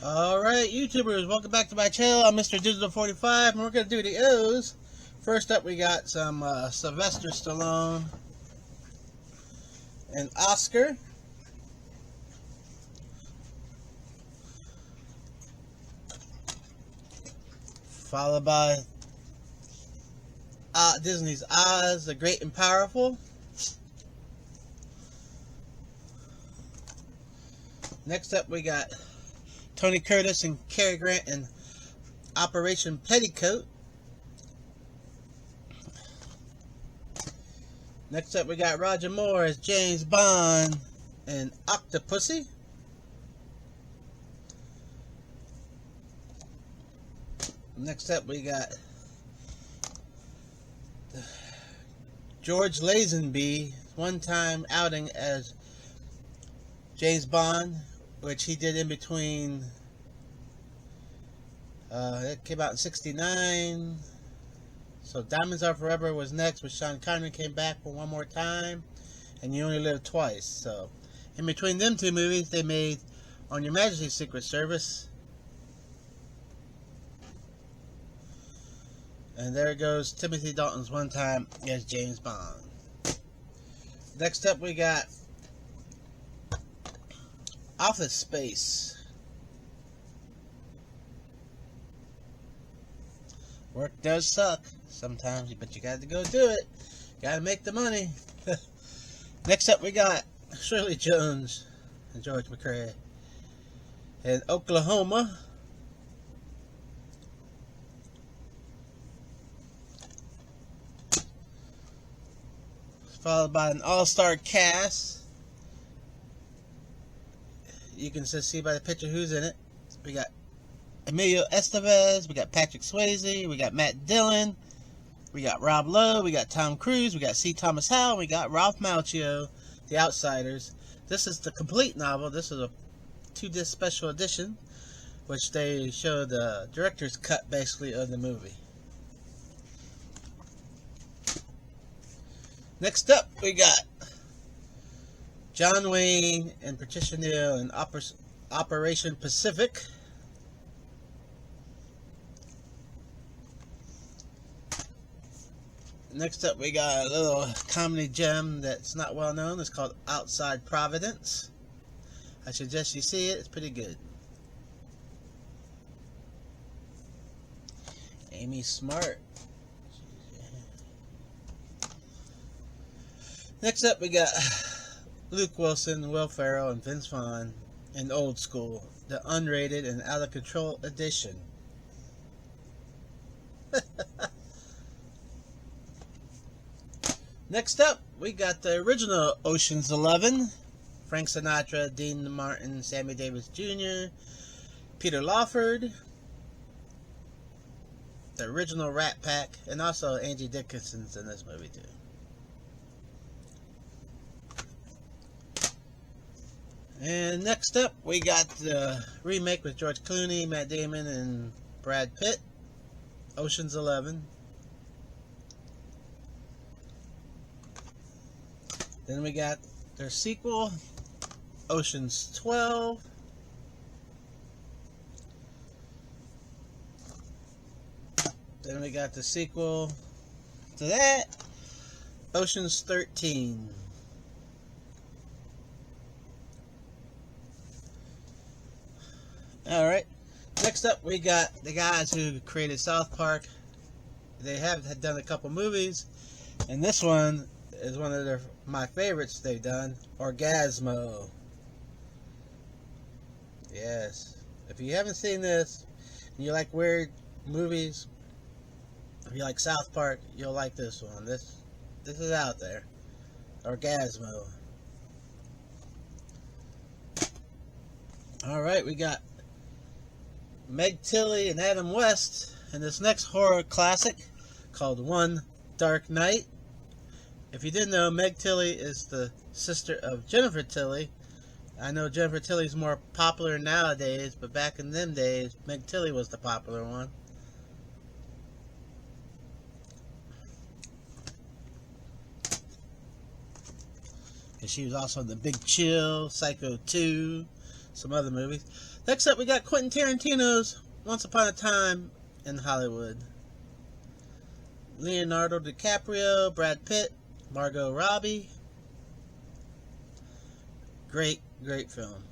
Alright, YouTubers, welcome back to my channel. I'm Mr. Digital 45, and we're going to do the O's. First up, we got some Sylvester Stallone and Oscar. Followed by Disney's Oz, the Great and Powerful. Next up, we got Tony Curtis and Cary Grant in Operation Petticoat. Next up, we got Roger Moore as James Bond in Octopussy. Next up, we got George Lazenby, one-time outing as James Bond, which he did in between. It came out in '69. So Diamonds Are Forever was next, with Sean Connery came back for one more time, and You Only Live Twice. So in between them two movies, they made On Your Majesty's Secret Service. And there goes Timothy Dalton's one time as James Bond. Next up, we got Office Space. Work does suck sometimes, but you got to go do it. Got to make the money. Next up, we got Shirley Jones and George McCrae in Oklahoma. Followed by an all-star cast. You can just see by the picture who's in it. We got Emilio Estevez, we got Patrick Swayze, we got Matt Dillon, we got Rob Lowe, we got Tom Cruise, we got C. Thomas Howell, we got Ralph Macchio, The Outsiders. This is the complete novel. This is a 2-disc special edition, which they show the director's cut, basically, of the movie. Next up, we got John Wayne and Patricia Neal in Operation Pacific. Next up, we got a little comedy gem that's not well known. It's called Outside Providence. I suggest you see it. It's pretty good. Amy Smart. Next up, we got Luke Wilson, Will Ferrell, and Vince Vaughn in Old School, the unrated and out of control edition. Next up, we got the original Ocean's 11. Frank Sinatra, Dean Martin, Sammy Davis Jr., Peter Lawford, the original Rat Pack, and also Angie Dickinson's in this movie too. And next up, we got the remake with George Clooney, Matt Damon, and Brad Pitt, Ocean's 11. Then we got their sequel, Ocean's 12. Then we got the sequel to that, Ocean's 13. Alright, next up we got the guys who created South Park. They had done a couple movies, and this one is one of my favorites they've done, Orgasmo. Yes, if you haven't seen this, and you like weird movies, if you like South Park, you'll like this one. This is out there. Orgasmo. Alright, we got Meg Tilly and Adam West in this next horror classic called One Dark Night. If you didn't know, Meg Tilly is the sister of Jennifer Tilly. I know Jennifer Tilly's more popular nowadays, but back in them days, Meg Tilly was the popular one. And she was also in The Big Chill, Psycho 2, some other movies. Next up, we got Quentin Tarantino's Once Upon a Time in Hollywood. Leonardo DiCaprio, Brad Pitt, Margot Robbie. Great, great film.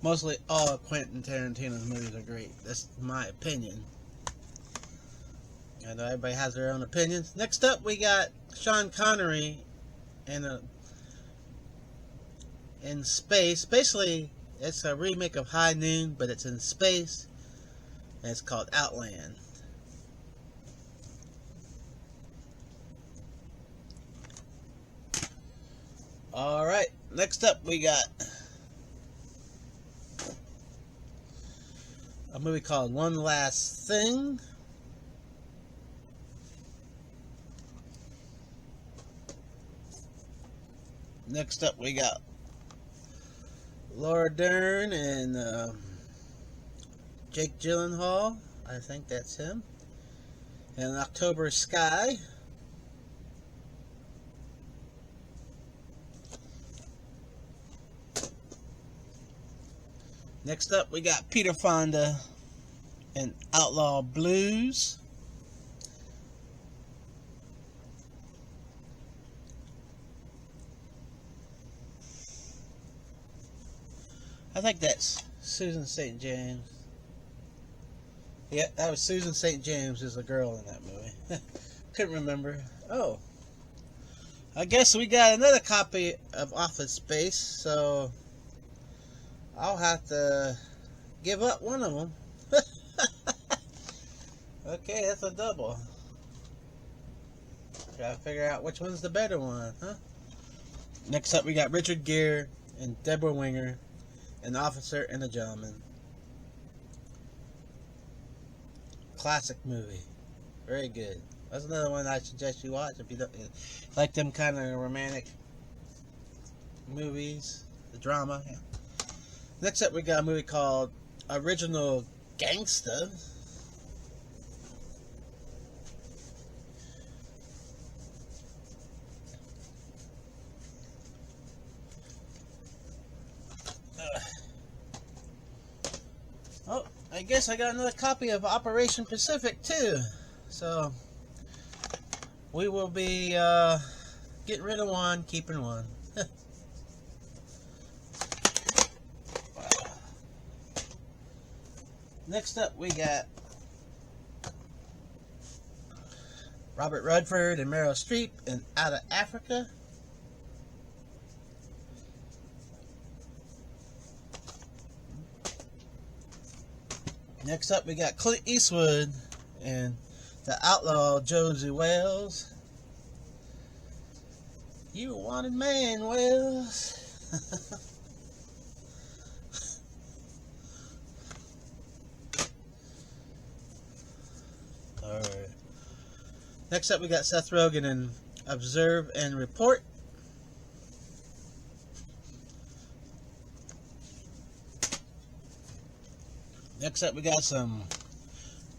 Mostly all Quentin Tarantino's movies are great. That's my opinion. I know everybody has their own opinions. Next up, we got Sean Connery in space. Basically, it's a remake of High Noon, but it's in space, and it's called Outland. Alright, next up we got a movie called One Last Thing. Next up we got Laura Dern and Jake Gyllenhaal. I think that's him. And October Sky. Next up, we got Peter Fonda and Outlaw Blues. I think that's Susan St. James. Yeah, that was Susan St. James is the girl in that movie. Couldn't remember. Oh. I guess we got another copy of Office Space, so I'll have to give up one of them. Okay, that's a double. Gotta figure out which one's the better one, huh? Next up, we got Richard Gere and Deborah Winger, An Officer and a Gentleman. Classic movie. Very good. That's another one I suggest you watch if you don't like them kind of romantic movies, the drama. Yeah. Next up, we got a movie called Original Gangsta. Oh, I guess I got another copy of Operation Pacific too. So we will be getting rid of one, keeping one. Next up, we got Robert Redford and Meryl Streep in Out of Africa. Next up, we got Clint Eastwood and the outlaw Josie Wales. You wanted man, Wales. Alright. Next up, we got Seth Rogen in Observe and Report. Next up, we got some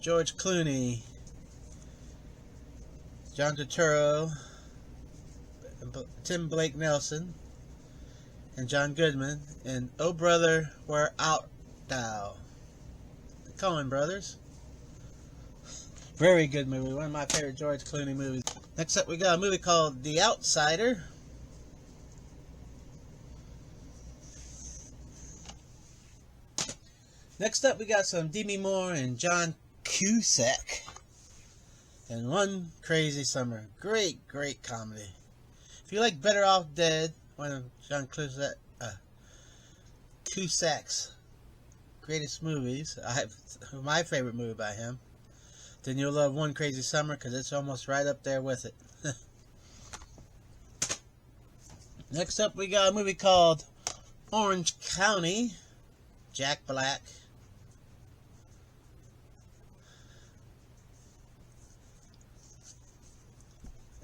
George Clooney, John Turturro, Tim Blake Nelson, and John Goodman in Oh Brother, Where Art Thou? The Coen Brothers. Very good movie. One of my favorite George Clooney movies. Next up, we got a movie called The Outsider. Next up, we got some Demi Moore and John Cusack in One Crazy Summer. Great, great comedy. If you like Better Off Dead, one of John Cusack's greatest movies, my favorite movie by him, then you'll love One Crazy Summer because it's almost right up there with it. Next up, we got a movie called Orange County. Jack Black.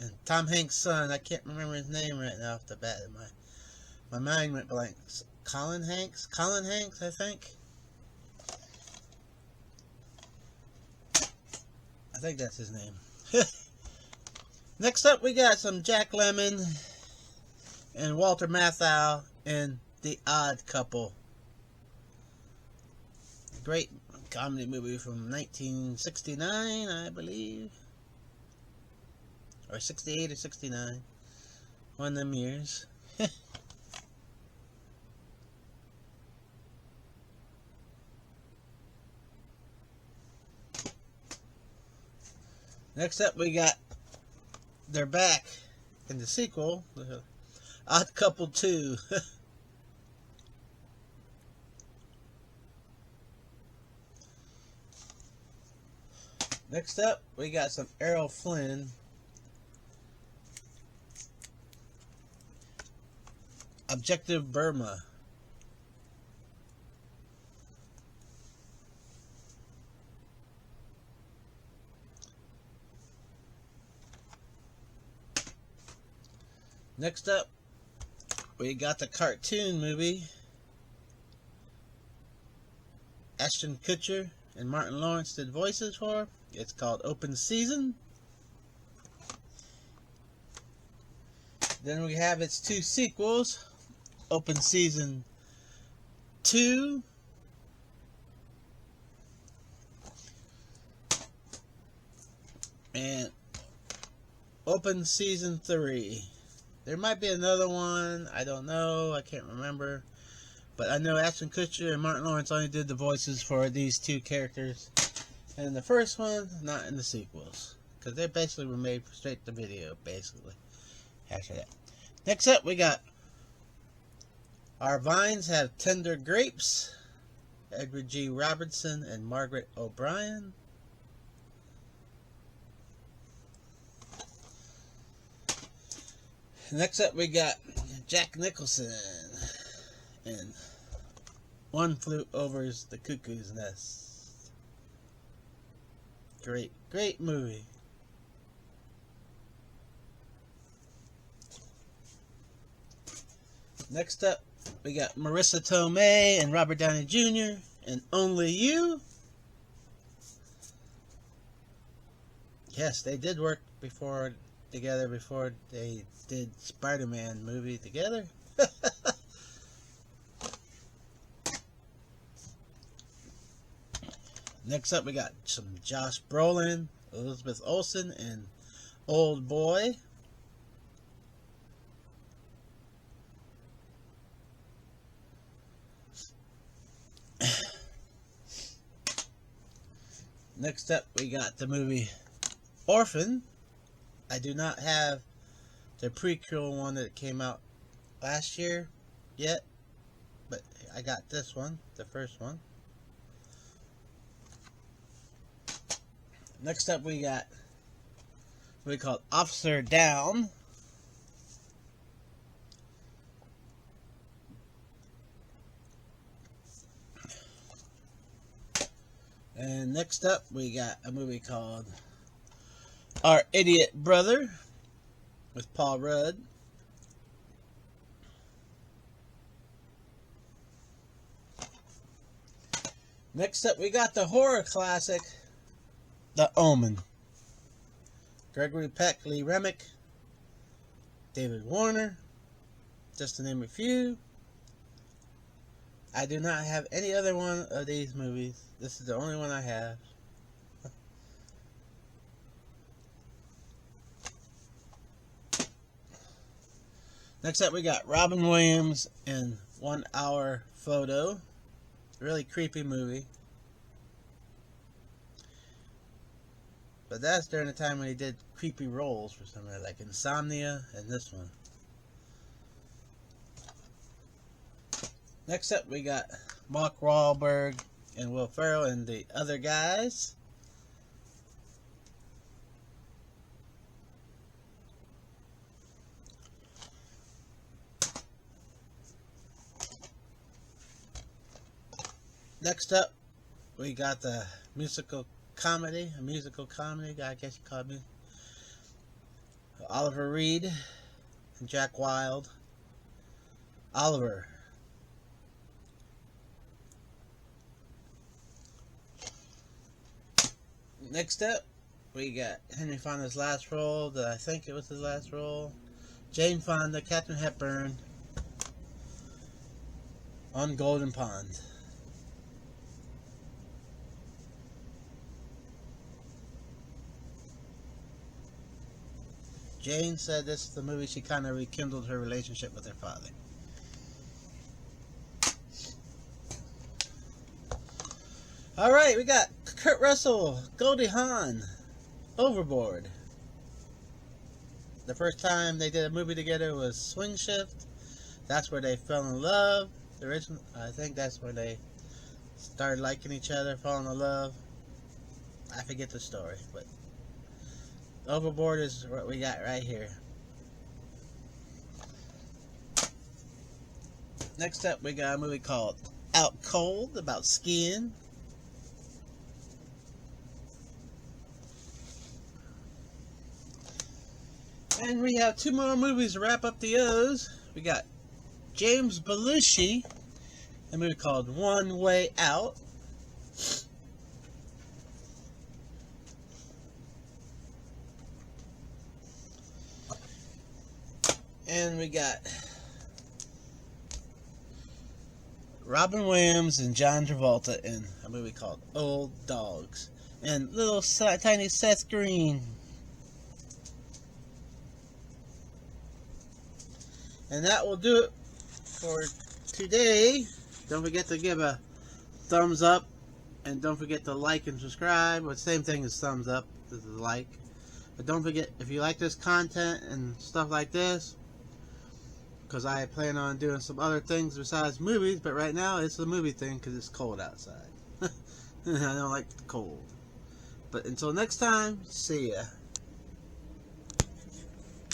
And Tom Hanks' son, I can't remember his name right now off the bat. My mind went blank. Colin Hanks? Colin Hanks, I think. I think that's his name. Next up, we got some Jack Lemmon and Walter Matthau in The Odd Couple. great comedy movie from 1969, I believe. Or 68 or 69. One of them years. Next up, we got, they're back in the sequel, Odd Couple 2. Next up, we got some Errol Flynn. Objective Burma. Next up, we got the cartoon movie. Ashton Kutcher and Martin Lawrence did voices for. It's called Open Season. Then we have its two sequels, Open Season 2 and Open Season 3. There might be another one, I don't know, I can't remember. But I know Ashton Kutcher and Martin Lawrence only did the voices for these two characters. And in the first one, not in the sequels. Because they basically were made straight to video, basically. After that. Next up, we got Our Vines Have Tender Grapes. Edward G. Robertson and Margaret O'Brien. Next up, we got Jack Nicholson and One Flew Over the Cuckoo's Nest. Great movie. Next up, we got Marissa Tomei and Robert Downey Jr. and Only You. Yes, they did work together before they did Spider-Man movie together. Next up, we got some Josh Brolin, Elizabeth Olsen, and Old Boy. Next up, we got the movie Orphan. I do not have the prequel one that came out last year yet, but I got this one, the first one. Next up, we got what we call Officer Down. And next up, we got a movie called Our Idiot Brother with Paul Rudd. Next up, we got the horror classic The Omen. Gregory Peck, Lee Remick, David Warner, just to name a few. I do not have any other one of these movies. This is the only one I have. Next up, we got Robin Williams in 1 Hour Photo. Really creepy movie. But that's during the time when he did creepy roles for some reason, like Insomnia and this one. Next up, we got Mark Wahlberg and Will Ferrell and the other guys. Next up, we got the a musical comedy, I guess you call it. Oliver Reed and Jack Wilde. Oliver. Next up, we got Henry Fonda's last role, I think it was his last role. Jane Fonda, Katharine Hepburn on Golden Pond. Jane said this is the movie she kind of rekindled her relationship with her father. Alright, we got Kurt Russell, Goldie Hawn, Overboard. The first time they did a movie together was Swing Shift. That's where they fell in love. I think that's where they started liking each other, falling in love. I forget the story, but Overboard is what we got right here. Next up, we got a movie called Out Cold, about skiing. And we have two more movies to wrap up the O's. We got James Belushi, a movie called One Way Out. And we got Robin Williams and John Travolta in a movie called Old Dogs. And little tiny Seth Green. And that will do it for today. Don't forget to give a thumbs up. And don't forget to like and subscribe. Well, same thing as thumbs up. This is like. But don't forget, if you like this content and stuff like this, because I plan on doing some other things besides movies, but right now it's a movie thing because it's cold outside. I don't like the cold. But until next time, see ya.